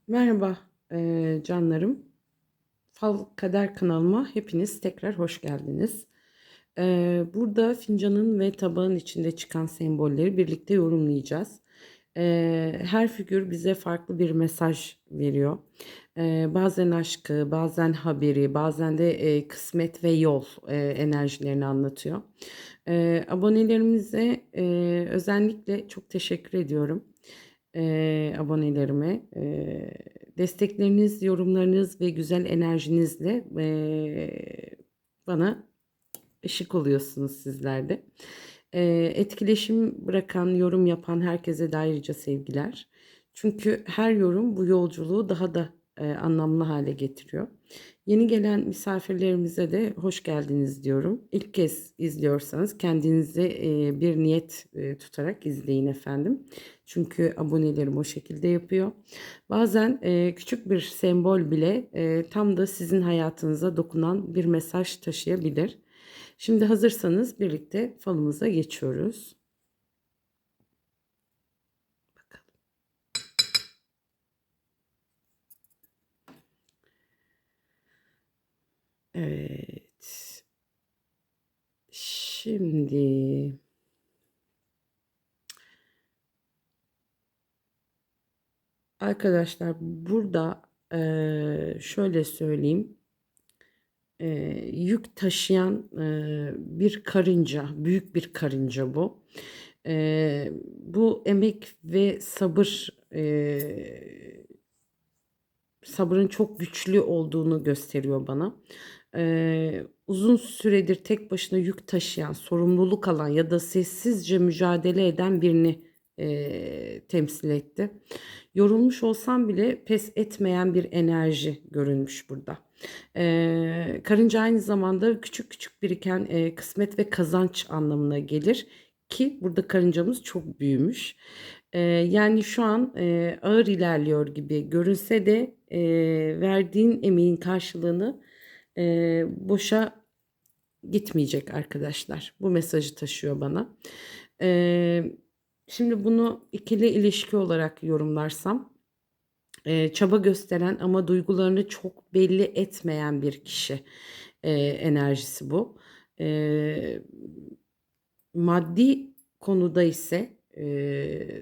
Merhaba canlarım. Fal Kader kanalıma hepiniz tekrar hoş geldiniz. Burada fincanın ve tabağın içinde çıkan sembolleri birlikte yorumlayacağız. Her figür bize farklı bir mesaj veriyor. Bazen aşkı, bazen haberi, bazen de kısmet ve yol enerjilerini anlatıyor. Abonelerimize özellikle çok teşekkür ediyorum. Abonelerime. Destekleriniz, yorumlarınız ve güzel enerjinizle bana ışık oluyorsunuz sizler de. Etkileşim bırakan, yorum yapan herkese de ayrıca sevgiler. Çünkü her yorum bu yolculuğu daha da anlamlı hale getiriyor. Yeni gelen misafirlerimize de hoş geldiniz diyorum. İlk kez izliyorsanız kendinize bir niyet tutarak izleyin efendim. Çünkü abonelerim o şekilde yapıyor. Bazen küçük bir sembol bile tam da sizin hayatınıza dokunan bir mesaj taşıyabilir. Şimdi hazırsanız birlikte falımıza geçiyoruz. Bakalım. Evet. Şimdi arkadaşlar burada şöyle söyleyeyim. Yük taşıyan bir karınca, büyük bir karınca bu. Bu emek ve sabır, sabrın çok güçlü olduğunu gösteriyor bana. Uzun süredir tek başına yük taşıyan, sorumluluk alan ya da sessizce mücadele eden birini temsil etti. Yorulmuş olsam bile pes etmeyen bir enerji görünmüş burada. Karınca aynı zamanda küçük küçük biriken kısmet ve kazanç anlamına gelir ki burada karıncamız çok büyümüş. Yani şu an ağır ilerliyor gibi görünse de verdiğin emeğin karşılığını boşa gitmeyecek arkadaşlar. Bu mesajı taşıyor bana. Şimdi bunu ikili ilişki olarak yorumlarsam, çaba gösteren ama duygularını çok belli etmeyen bir kişi enerjisi bu. Eee, Maddi konuda ise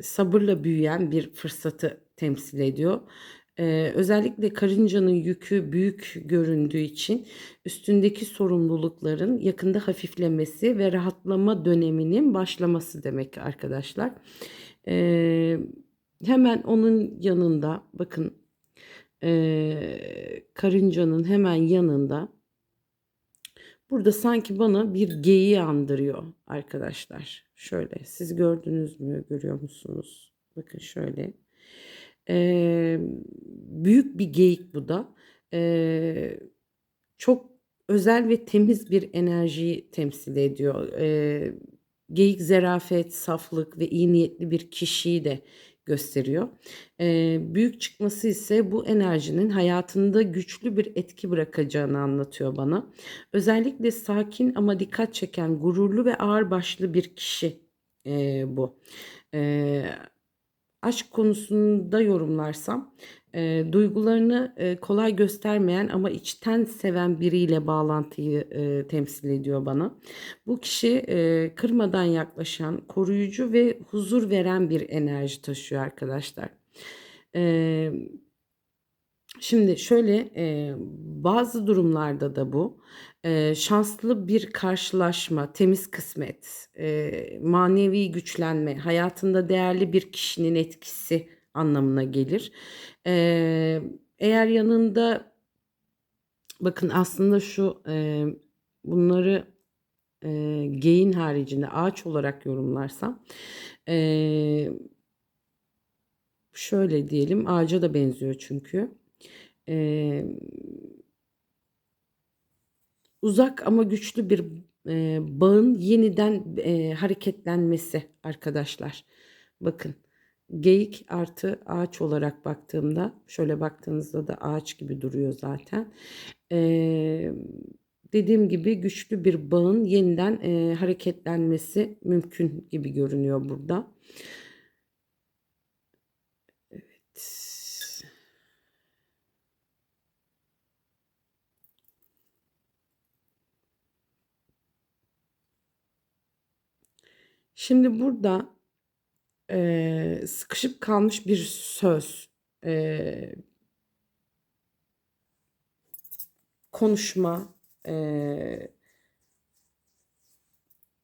sabırla büyüyen bir fırsatı temsil ediyor. Özellikle karıncanın yükü büyük göründüğü için üstündeki sorumlulukların yakında hafiflemesi ve rahatlama döneminin başlaması demek arkadaşlar. Eee, Hemen onun yanında bakın, karıncanın hemen yanında burada sanki bana bir geyiği andırıyor arkadaşlar. Şöyle siz gördünüz mü, görüyor musunuz? Bakın şöyle. Eee, Büyük bir geyik bu da. Eee, Çok özel ve temiz bir enerjiyi temsil ediyor. Geyik zarafet, saflık ve iyi niyetli bir kişiyi de gösteriyor. Büyük çıkması ise bu enerjinin hayatında güçlü bir etki bırakacağını anlatıyor bana. Özellikle sakin ama dikkat çeken, gururlu ve ağırbaşlı bir kişi bu. Eee, Aşk konusunda yorumlarsam, duygularını kolay göstermeyen ama içten seven biriyle bağlantıyı temsil ediyor bana. Bu kişi kırmadan yaklaşan, koruyucu ve huzur veren bir enerji taşıyor arkadaşlar. Eee Şimdi şöyle, bazı durumlarda da bu, şanslı bir karşılaşma, temiz kısmet, manevi güçlenme, hayatında değerli bir kişinin etkisi anlamına gelir. Eğer yanında bakın aslında şu, bunları, geyin haricinde ağaç olarak yorumlarsam, eee, şöyle diyelim, ağaca da benziyor çünkü. Emm Uzak ama güçlü bir bağın yeniden hareketlenmesi arkadaşlar. Bakın, geyik artı ağaç olarak baktığımda, şöyle baktığınızda da ağaç gibi duruyor zaten. Emm, Dediğim gibi güçlü bir bağın yeniden hareketlenmesi mümkün gibi görünüyor burada. Evet. Şimdi burada sıkışıp kalmış bir söz, konuşma,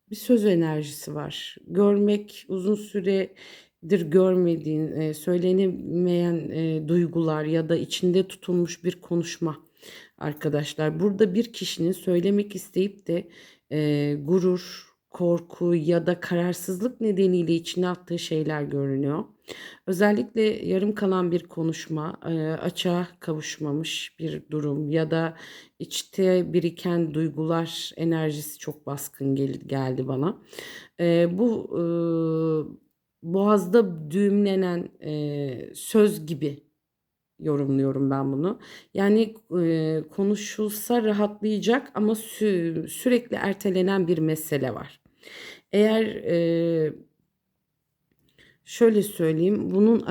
bir söz enerjisi var. Görmek, uzun süredir görmediğin, söylenemeyen duygular ya da içinde tutulmuş bir konuşma arkadaşlar. Burada bir kişinin söylemek isteyip de gurur, korku ya da kararsızlık nedeniyle içine attığı şeyler görünüyor. Özellikle yarım kalan bir konuşma, açığa kavuşmamış bir durum ya da içte biriken duygular enerjisi çok baskın geldi bana. Bu boğazda düğümlenen söz gibi yorumluyorum ben bunu. Yani konuşulsa rahatlayacak ama sürekli ertelenen bir mesele var. Eğer şöyle söyleyeyim, bunun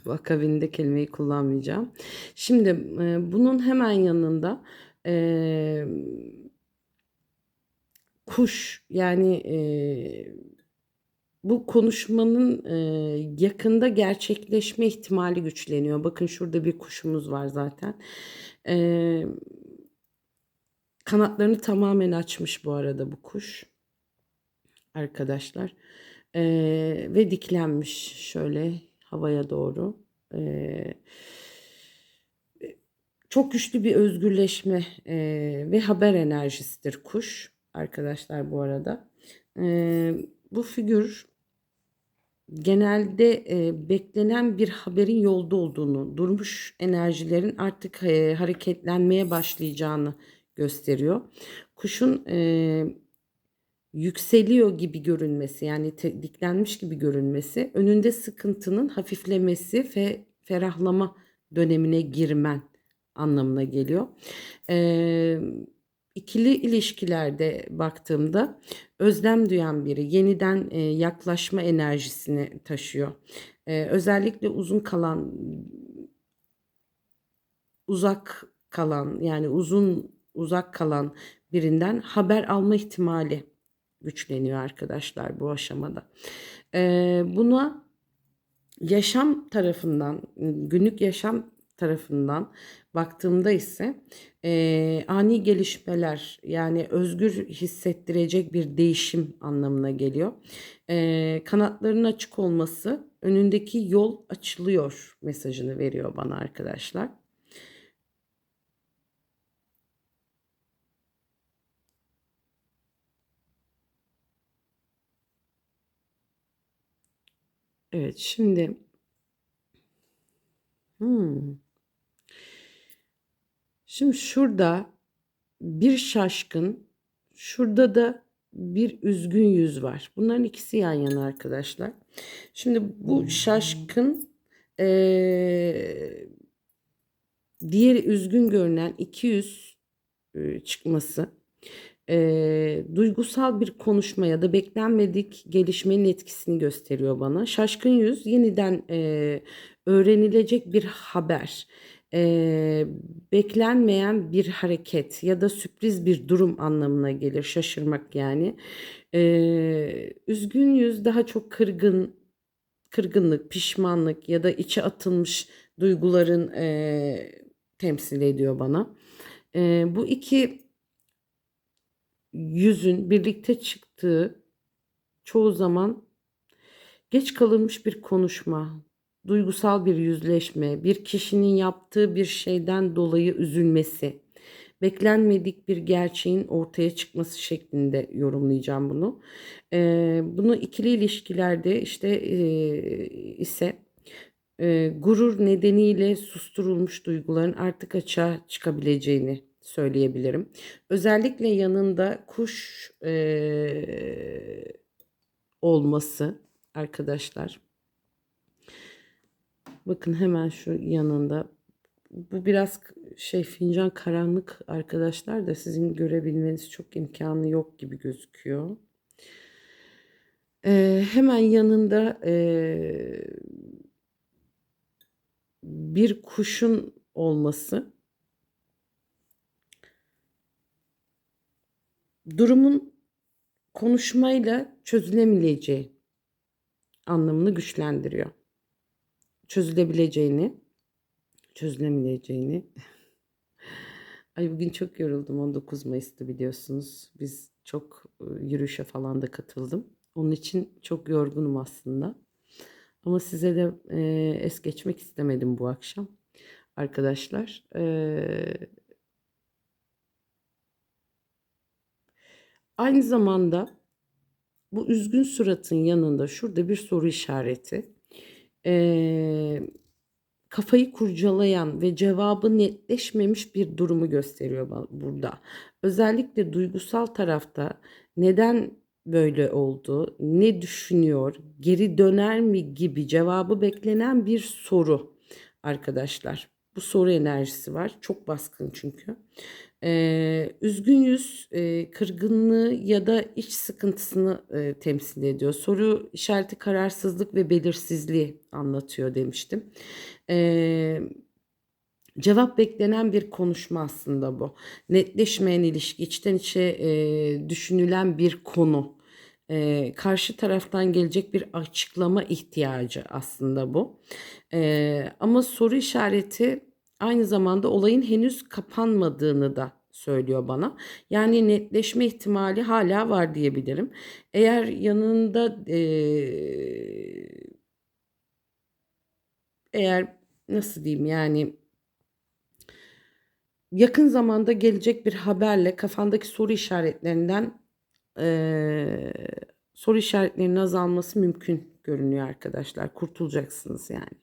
bu akabinde kelimeyi kullanmayacağım. Şimdi bunun hemen yanında e, kuş yani bu konuşmanın yakında gerçekleşme ihtimali güçleniyor. Bakın şurada bir kuşumuz var zaten. E, Kanatlarını tamamen açmış bu arada bu kuş arkadaşlar. Ve diklenmiş şöyle havaya doğru. Ee, Çok güçlü bir özgürleşme ve haber enerjisidir kuş arkadaşlar bu arada. Bu figür genelde beklenen bir haberin yolda olduğunu, durmuş enerjilerin artık hareketlenmeye başlayacağını gösteriyor. Kuşun yükseliyor gibi görünmesi yani diklenmiş gibi görünmesi önünde sıkıntının hafiflemesi ve ferahlama dönemine girmen anlamına geliyor. Ee, ikili ilişkilerde baktığımda özlem duyan biri yeniden yaklaşma enerjisini taşıyor. Özellikle uzak kalan yani uzak kalan birinden haber alma ihtimali güçleniyor arkadaşlar bu aşamada. Buna yaşam tarafından, günlük yaşam tarafından baktığımda ise ani gelişmeler yani özgür hissettirecek bir değişim anlamına geliyor. Kanatlarının açık olması önündeki yol açılıyor mesajını veriyor bana arkadaşlar. Evet şimdi hmm, şimdi şurada bir şaşkın, şurada da bir üzgün yüz var. Bunların ikisi yan yana arkadaşlar. Şimdi bu şaşkın diğeri üzgün görünen iki yüz çıkması duygusal bir konuşma ya da beklenmedik gelişmenin etkisini gösteriyor bana. Şaşkın yüz yeniden öğrenilecek bir haber, e, beklenmeyen bir hareket ya da sürpriz bir durum anlamına gelir. Şaşırmak yani. Üzgün yüz daha çok kırgınlık, pişmanlık ya da içe atılmış duyguların temsil ediyor bana. Bu iki yüzün birlikte çıktığı çoğu zaman geç kalınmış bir konuşma, duygusal bir yüzleşme, bir kişinin yaptığı bir şeyden dolayı üzülmesi, beklenmedik bir gerçeğin ortaya çıkması şeklinde yorumlayacağım bunu. Bunu ikili ilişkilerde ise gurur nedeniyle susturulmuş duyguların artık açığa çıkabileceğini söyleyebilirim. Özellikle yanında kuş olması arkadaşlar. Bakın hemen şu yanında. Bu biraz fincan karanlık arkadaşlar da sizin görebilmeniz çok imkanı yok gibi gözüküyor. Hemen yanında bir kuşun olması durumun konuşmayla çözülemeyeceği anlamını güçlendiriyor. Çözülebileceğini, çözülemeyeceğini. Ay bugün çok yoruldum. 19 Mayıs'tı biliyorsunuz. Biz çok yürüyüşe falan da katıldım. Onun için çok yorgunum aslında. Ama size de es geçmek istemedim bu akşam. Arkadaşlar, aynı zamanda bu üzgün suratın yanında şurada bir soru işareti. Kafayı kurcalayan ve cevabı netleşmemiş bir durumu gösteriyor burada. Özellikle duygusal tarafta neden böyle oldu, ne düşünüyor, geri döner mi gibi cevabı beklenen bir soru arkadaşlar. Bu soru enerjisi var. Çok baskın çünkü. Üzgün yüz, kırgınlığı ya da iç sıkıntısını temsil ediyor. Soru işareti kararsızlık ve belirsizliği anlatıyor demiştim. Ee, Cevap beklenen bir konuşma aslında bu. Netleşmeyen ilişki, içten içe düşünülen bir konu. Karşı taraftan gelecek bir açıklama ihtiyacı aslında bu. Ama soru işareti aynı zamanda olayın henüz kapanmadığını da söylüyor bana. Yani netleşme ihtimali hala var diyebilirim. Eğer yanında eğer nasıl diyeyim yani yakın zamanda gelecek bir haberle kafandaki soru işaretlerinden eee, soru işaretlerinin azalması mümkün görünüyor arkadaşlar. Kurtulacaksınız yani.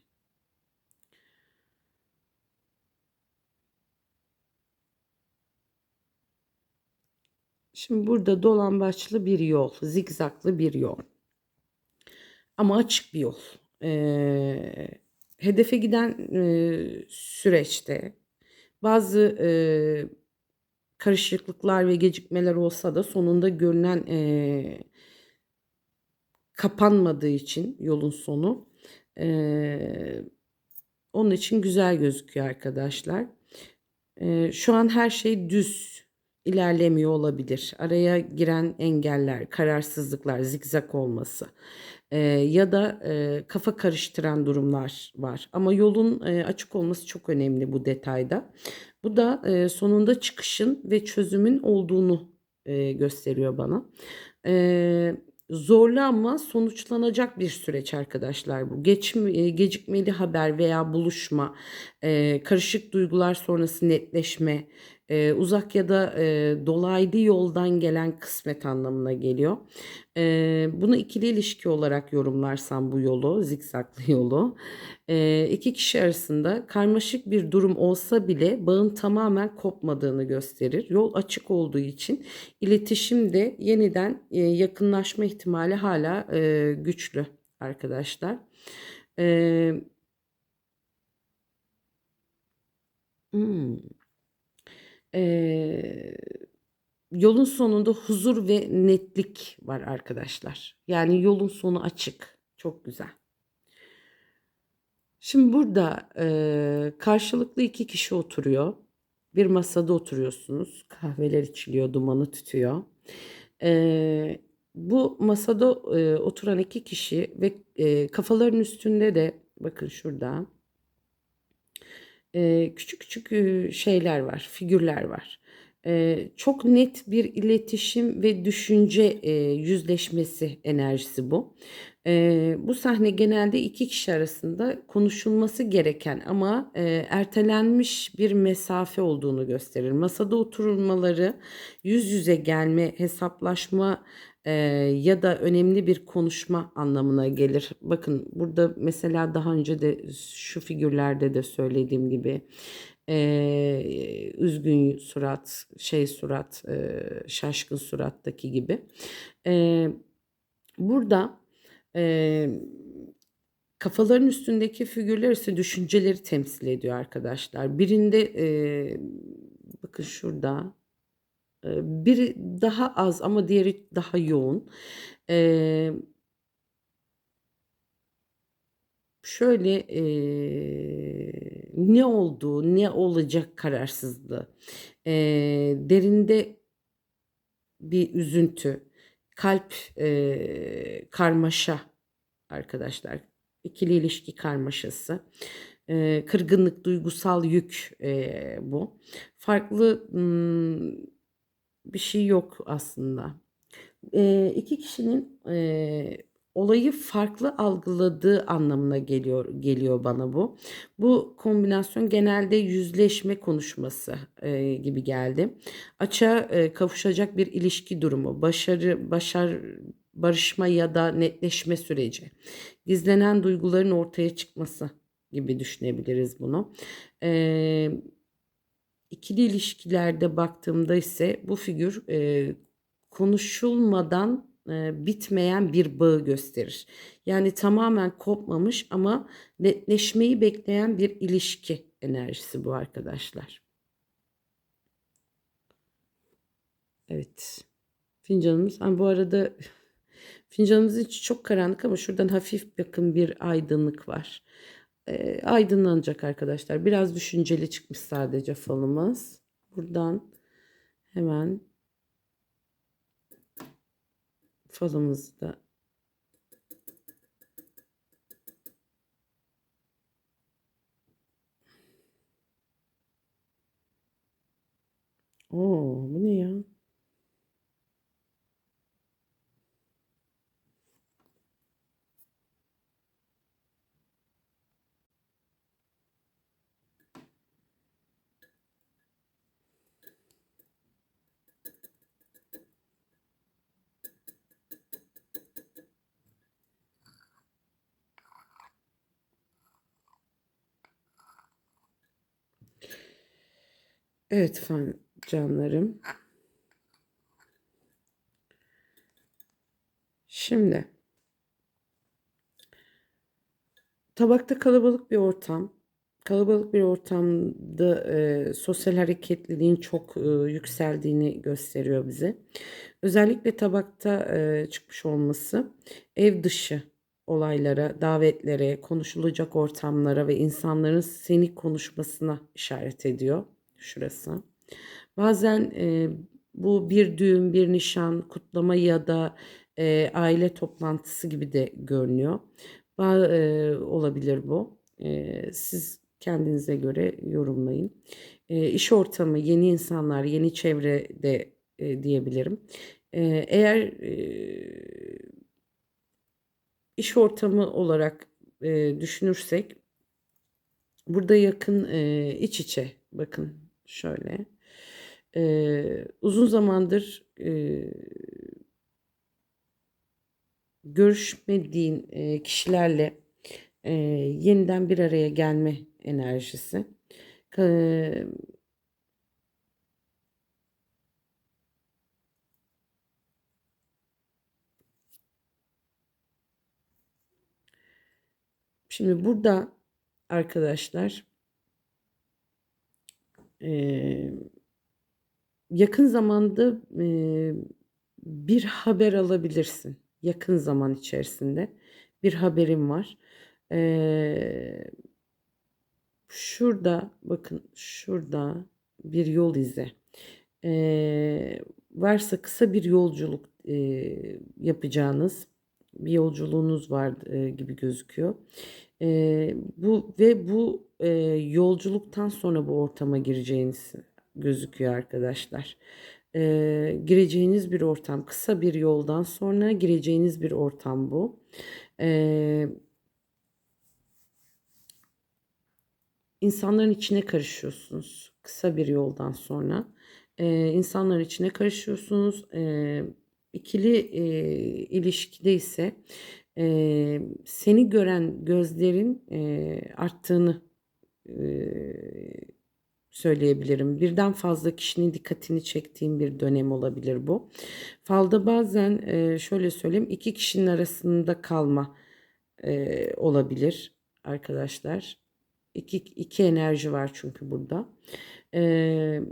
Şimdi burada dolambaçlı bir yol, zigzaglı bir yol. Ama açık bir yol. Hedefe giden süreçte bazı karışıklıklar ve gecikmeler olsa da sonunda görünen kapanmadığı için yolun sonu eee, onun için güzel gözüküyor arkadaşlar. Şu an her şey düz ilerlemiyor olabilir. Araya giren engeller, kararsızlıklar, zigzag olması ya da kafa karıştıran durumlar var. Ama yolun açık olması çok önemli bu detayda. Bu da sonunda çıkışın ve çözümün olduğunu gösteriyor bana. Zorlu ama sonuçlanacak bir süreç arkadaşlar bu. Gecikmeli haber veya buluşma, karışık duygular sonrası netleşme, uzak ya da dolaylı yoldan gelen kısmet anlamına geliyor. Bunu ikili ilişki olarak yorumlarsam bu yolu, zikzaklı yolu, iki kişi arasında karmaşık bir durum olsa bile bağın tamamen kopmadığını gösterir. Yol açık olduğu için iletişimde yeniden yakınlaşma ihtimali hala güçlü arkadaşlar. Eee, hmm, eee, Yolun sonunda huzur ve netlik var arkadaşlar. Yani yolun sonu açık. Çok güzel. Şimdi burada karşılıklı iki kişi oturuyor. Bir masada oturuyorsunuz. Kahveler içiliyor, dumanı tütüyor. Bu masada oturan iki kişi ve kafaların üstünde de bakın şurada küçük küçük şeyler var, figürler var. Çok net bir iletişim ve düşünce yüzleşmesi enerjisi bu. Bu sahne genelde iki kişi arasında konuşulması gereken ama ertelenmiş bir mesafe olduğunu gösterir. Masada oturmaları, yüz yüze gelme, hesaplaşma ya da önemli bir konuşma anlamına gelir. Bakın burada mesela daha önce de şu figürlerde de söylediğim gibi üzgün surat, şey surat, şaşkın surattaki gibi. Eee, Burada eee, kafaların üstündeki figürler ise düşünceleri temsil ediyor arkadaşlar. Birinde bakın şurada biri daha az ama diğeri daha yoğun. Eee, Şöyle ne olduğu, ne olacak kararsızlığı. Derinde bir üzüntü. kalp karmaşa arkadaşlar. İkili ilişki karmaşası. Kırgınlık, duygusal yük bu. Farklı bir şey yok aslında. İki kişinin olayı farklı algıladığı anlamına geliyor bana bu. Bu kombinasyon genelde yüzleşme konuşması gibi geldi. Açığa kavuşacak bir ilişki durumu, barışma ya da netleşme süreci, gizlenen duyguların ortaya çıkması gibi düşünebiliriz bunu. Eee İkili ilişkilerde baktığımda ise bu figür konuşulmadan bitmeyen bir bağı gösterir. Yani tamamen kopmamış ama netleşmeyi bekleyen bir ilişki enerjisi bu arkadaşlar. Evet. Fincanımız. Bu arada fincanımızın içi çok karanlık ama şuradan hafif bakın bir aydınlık var. Aydınlanacak arkadaşlar. Biraz düşünceli çıkmış sadece falımız. Buradan hemen falımızı da bu ne ya? Evet efendim canlarım. Şimdi tabakta kalabalık bir ortam. Kalabalık bir ortamda sosyal hareketliliğin çok yükseldiğini gösteriyor bize. Özellikle tabakta çıkmış olması ev dışı olaylara, davetlere, konuşulacak ortamlara ve insanların seni konuşmasına işaret ediyor. Şurası. Bazen bu bir düğün, bir nişan, kutlama ya da aile toplantısı gibi de görünüyor. Olabilir bu. Siz kendinize göre yorumlayın. İş ortamı, yeni insanlar, yeni çevre de diyebilirim. Eğer iş ortamı olarak düşünürsek burada yakın iç içe bakın şöyle. Uzun zamandır görüşmediğin kişilerle yeniden bir araya gelme enerjisi. Eee, Şimdi burada arkadaşlar eee, yakın zamanda bir haber alabilirsin. Yakın zaman içerisinde bir haberim var. Eee, Şurada bakın şurada bir yol izi. Varsa kısa bir yolculuk yapacağınız bir yolculuğunuz var gibi gözüküyor. Bu yolculuktan sonra bu ortama gireceğiniz gözüküyor arkadaşlar. Gireceğiniz bir ortam, kısa bir yoldan sonra gireceğiniz bir ortam bu. Eee İnsanların içine karışıyorsunuz kısa bir yoldan sonra. İnsanların içine karışıyorsunuz. İkili ilişkide ise seni gören gözlerin arttığını eee, söyleyebilirim. Birden fazla kişinin dikkatini çektiğim bir dönem olabilir bu. Falda bazen şöyle söyleyeyim, iki kişinin arasında kalma olabilir arkadaşlar. İki enerji var çünkü burada. Eee,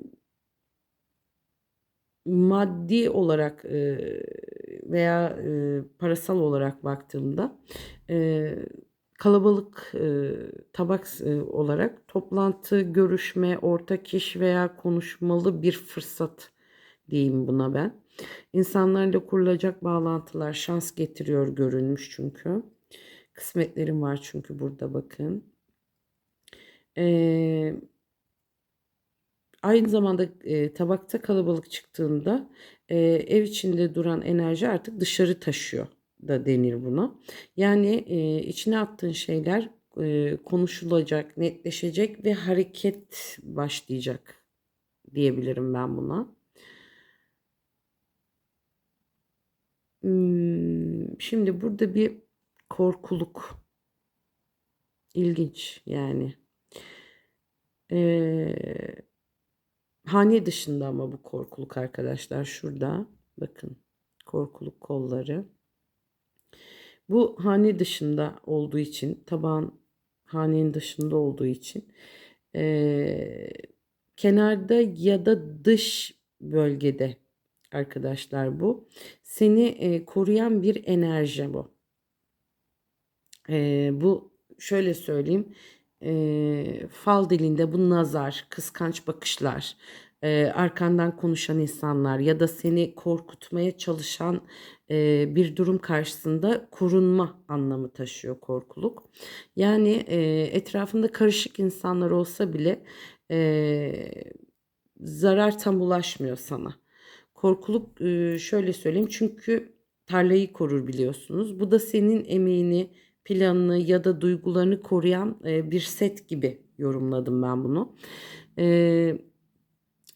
Maddi olarak veya parasal olarak baktığımda eee, kalabalık tabak olarak toplantı, görüşme, ortak iş veya konuşmalı bir fırsat diyeyim buna ben. İnsanlarla kurulacak bağlantılar şans getiriyor görünmüş çünkü. Kısmetlerim var çünkü burada bakın. Ee, Aynı zamanda tabakta kalabalık çıktığında ev içinde duran enerji artık dışarı taşıyor da denir buna. Yani içine attığın şeyler konuşulacak, netleşecek ve hareket başlayacak diyebilirim ben buna. Şimdi burada bir korkuluk, ilginç yani. Ee, Hane dışında ama bu korkuluk arkadaşlar şurada bakın, korkuluk kolları. Bu hane dışında olduğu için, tabağın hanenin dışında olduğu için eee, kenarda ya da dış bölgede arkadaşlar bu. Seni koruyan bir enerji bu. Bu şöyle söyleyeyim. Fal dilinde bu nazar, kıskanç bakışlar, arkandan konuşan insanlar ya da seni korkutmaya çalışan bir durum karşısında korunma anlamı taşıyor korkuluk. Yani etrafında karışık insanlar olsa bile zarar tam ulaşmıyor sana. Korkuluk şöyle söyleyeyim çünkü tarlayı korur biliyorsunuz. Bu da senin emeğini, planını ya da duygularını koruyan bir set gibi yorumladım ben bunu. E,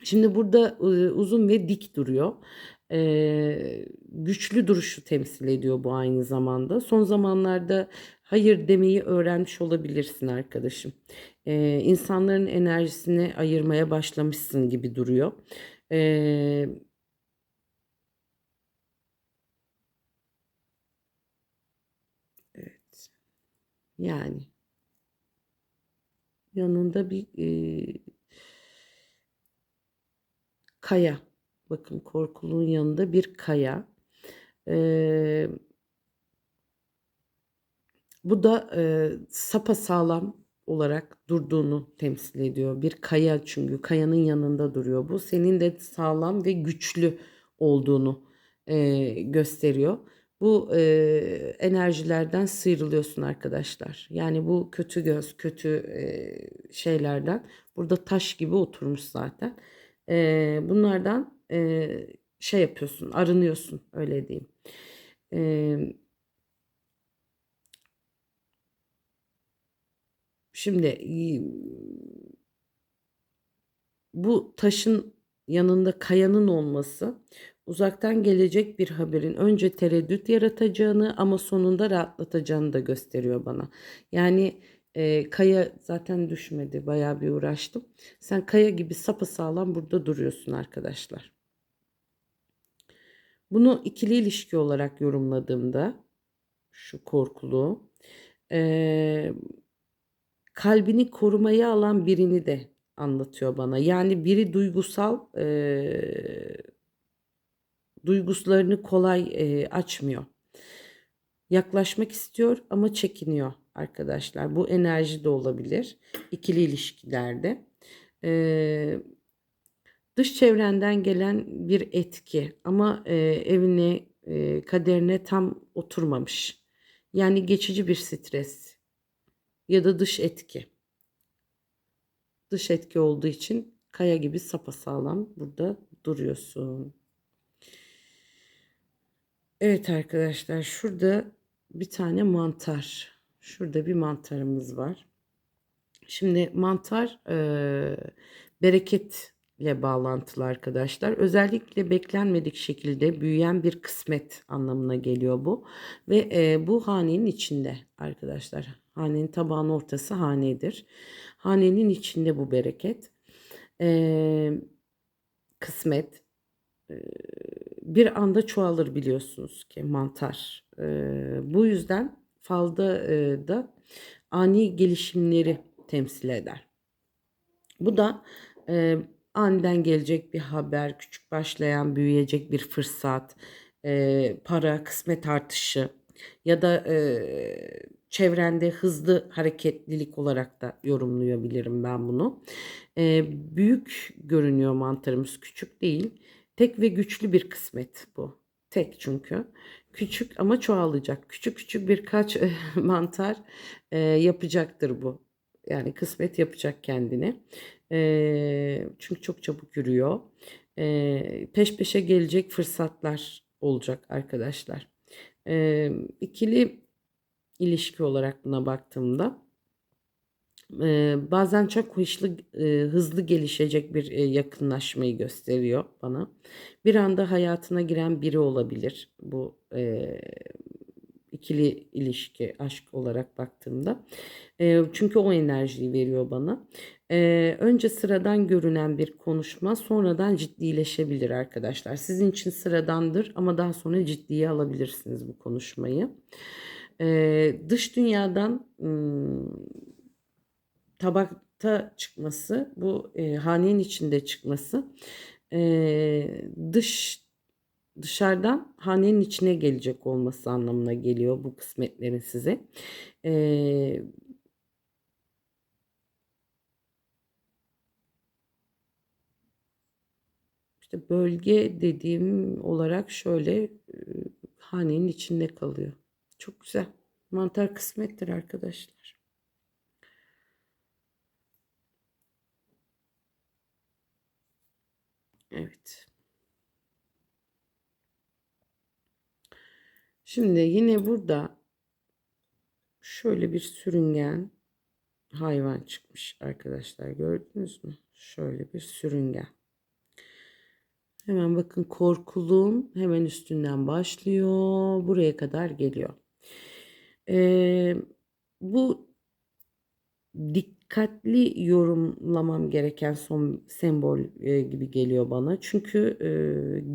Şimdi burada uzun ve dik duruyor. Güçlü duruşu temsil ediyor bu aynı zamanda. Son zamanlarda hayır demeyi öğrenmiş olabilirsin arkadaşım. İnsanların enerjisini ayırmaya başlamışsın gibi duruyor. Ee, evet, yani yanında bir kaya. Bakın korkuluğun yanında bir kaya. Ee, Bu da sapasağlam olarak durduğunu temsil ediyor. Bir kaya çünkü kayanın yanında duruyor bu. Senin de sağlam ve güçlü olduğunu gösteriyor. Bu enerjilerden sıyrılıyorsun arkadaşlar. Yani bu kötü göz, kötü şeylerden. Burada taş gibi oturmuş zaten. Bunlardan şey yapıyorsun, arınıyorsun öyle diyeyim. E, Şimdi bu taşın yanında kayanın olması uzaktan gelecek bir haberin önce tereddüt yaratacağını ama sonunda rahatlatacağını da gösteriyor bana. Yani kaya zaten düşmedi, bayağı bir uğraştım. Sen kaya gibi sapasağlam burada duruyorsun arkadaşlar. Bunu ikili ilişki olarak yorumladığımda şu korkulu kalbini korumaya alan birini de anlatıyor bana. Yani biri duygusal, duygularını kolay açmıyor. Yaklaşmak istiyor ama çekiniyor arkadaşlar. Bu enerji de olabilir ikili ilişkilerde. Eee, Dış çevrenden gelen bir etki ama evine, kaderine tam oturmamış. Yani geçici bir stres ya da dış etki. Dış etki olduğu için kaya gibi sapasağlam burada duruyorsun. Evet arkadaşlar şurada bir tane mantar. Şurada bir mantarımız var. Şimdi mantar bereketle bağlantılı arkadaşlar. Özellikle beklenmedik şekilde büyüyen bir kısmet anlamına geliyor bu. Ve bu hanenin içinde arkadaşlar. Hanenin tabağın ortası hanedir. Hanenin içinde bu bereket. Eee, Kısmet bir anda çoğalır biliyorsunuz ki mantar. Bu yüzden falda da ani gelişimleri temsil eder. Bu da aniden gelecek bir haber, küçük başlayan büyüyecek bir fırsat, para, kısmet artışı ya da çevrende hızlı hareketlilik olarak da yorumlayabilirim ben bunu. Büyük görünüyor mantarımız, küçük değil. Tek ve güçlü bir kısmet bu. Tek çünkü. Küçük ama çoğalacak. Küçük küçük birkaç mantar yapacaktır bu. Yani kısmet yapacak kendini. Çünkü çok çabuk yürüyor. Peş peşe gelecek fırsatlar olacak arkadaşlar. İkili ilişki olarak buna baktığımda bazen çok hızlı gelişecek bir yakınlaşmayı gösteriyor bana. Bir anda hayatına giren biri olabilir bu ikili ilişki, aşk olarak baktığımda. Çünkü o enerjiyi veriyor bana. Önce sıradan görünen bir konuşma sonradan ciddileşebilir arkadaşlar. Sizin için sıradandır ama daha sonra ciddiye alabilirsiniz bu konuşmayı. Dış dünyadan tabakta çıkması, bu hanenin içinde çıkması dışarıdan hanenin içine gelecek olması anlamına geliyor bu kısmetlerin size. E, işte bölge dediğim olarak şöyle hanenin içinde kalıyor. Çok güzel. Mantar kısmettir arkadaşlar. Evet. Şimdi yine burada şöyle bir sürüngen hayvan çıkmış arkadaşlar, gördünüz mü? Şöyle bir sürüngen. Hemen bakın, korkuluğun hemen üstünden başlıyor. Buraya kadar geliyor. Ee, Bu dikkatli yorumlamam gereken son sembol gibi geliyor bana. Çünkü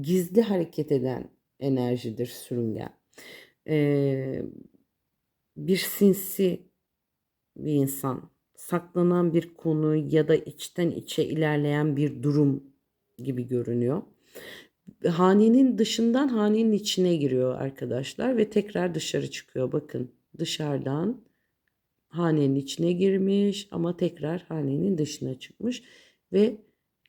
gizli hareket eden enerjidir sürüngen. Ee, Bir sinsi bir insan, saklanan bir konu ya da içten içe ilerleyen bir durum gibi görünüyor. Hanenin dışından hanenin içine giriyor arkadaşlar ve tekrar dışarı çıkıyor. Bakın, dışarıdan hanenin içine girmiş ama tekrar hanenin dışına çıkmış ve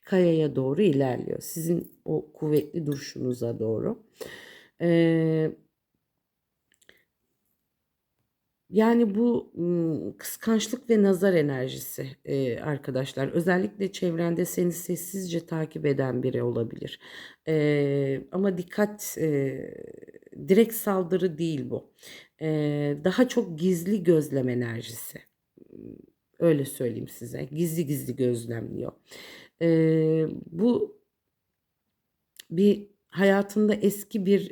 kayaya doğru ilerliyor. Sizin o kuvvetli duruşunuza doğru. Ee, Yani bu kıskançlık ve nazar enerjisi arkadaşlar. Özellikle çevrende seni sessizce takip eden biri olabilir. Ama dikkat, direkt saldırı değil bu. Daha çok gizli gözlem enerjisi. Öyle söyleyeyim size. Gizli gizli gözlemliyor. Bu bir hayatında eski bir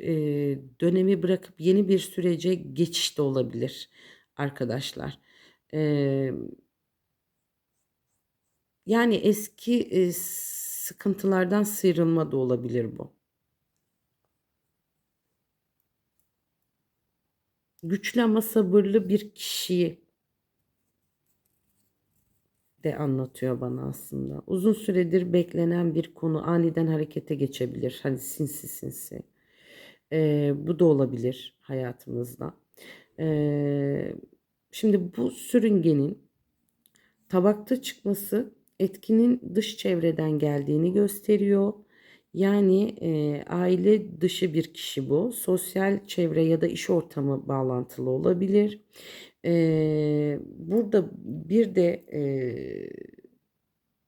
dönemi bırakıp yeni bir sürece geçiş de olabilir arkadaşlar. Eee, Yani eski sıkıntılardan sıyrılma da olabilir bu. Güçlü ama sabırlı bir kişiyi de anlatıyor bana aslında. Uzun süredir beklenen bir konu aniden harekete geçebilir. Hani sinsi sinsi. Bu da olabilir hayatımızda. Eee, Şimdi bu sürüngenin tabakta çıkması etkinin dış çevreden geldiğini gösteriyor. Yani aile dışı bir kişi bu. Sosyal çevre ya da iş ortamı bağlantılı olabilir. Burada bir de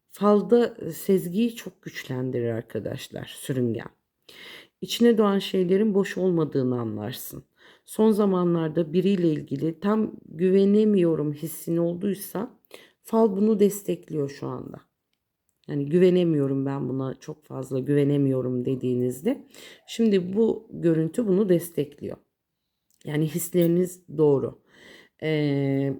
falda sezgiyi çok güçlendirir arkadaşlar sürüngen. İçine doğan şeylerin boş olmadığını anlarsın. Son zamanlarda biriyle ilgili tam güvenemiyorum hissin olduysa fal bunu destekliyor şu anda. Yani güvenemiyorum, ben buna çok fazla güvenemiyorum dediğinizde şimdi bu görüntü bunu destekliyor. Yani hisleriniz doğru. Ee,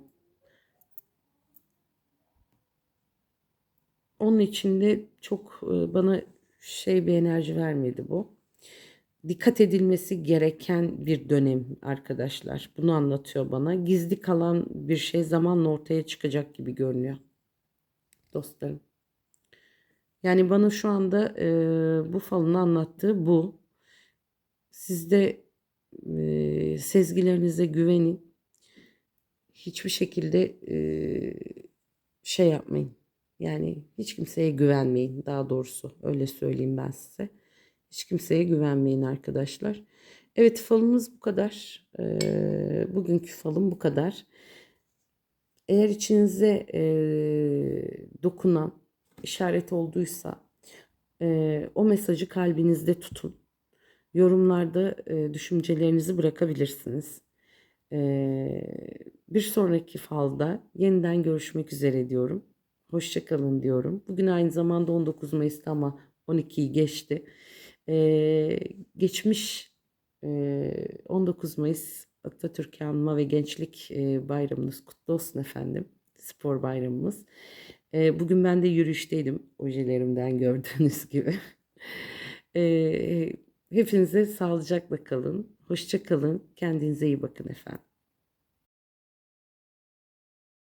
Onun içinde çok bana şey bir enerji vermedi bu. Dikkat edilmesi gereken bir dönem arkadaşlar. Bunu anlatıyor bana. Gizli kalan bir şey zamanla ortaya çıkacak gibi görünüyor dostlarım. Yani bana şu anda bu falın anlattığı bu. Siz de sezgilerinize güvenin. Hiçbir şekilde şey yapmayın. Yani hiç kimseye güvenmeyin. Daha doğrusu öyle söyleyeyim ben size. Hiç kimseye güvenmeyin arkadaşlar. Evet, falımız bu kadar. Bugünkü falım bu kadar. Eğer içinize dokunan, işaret olduysa o mesajı kalbinizde tutun. Yorumlarda düşüncelerinizi bırakabilirsiniz. Bir sonraki falda yeniden görüşmek üzere diyorum. Hoşça kalın diyorum. Bugün aynı zamanda 19 Mayıs'ta ama 12'yi geçti. Geçmiş 19 Mayıs Atatürk Anma ve Gençlik Bayramınız kutlu olsun efendim. Spor bayramımız. Bugün ben de yürüyüşteydim ojelerimden gördüğünüz gibi. Hepinize sağlıcakla kalın. Hoşça kalın. Kendinize iyi bakın efendim.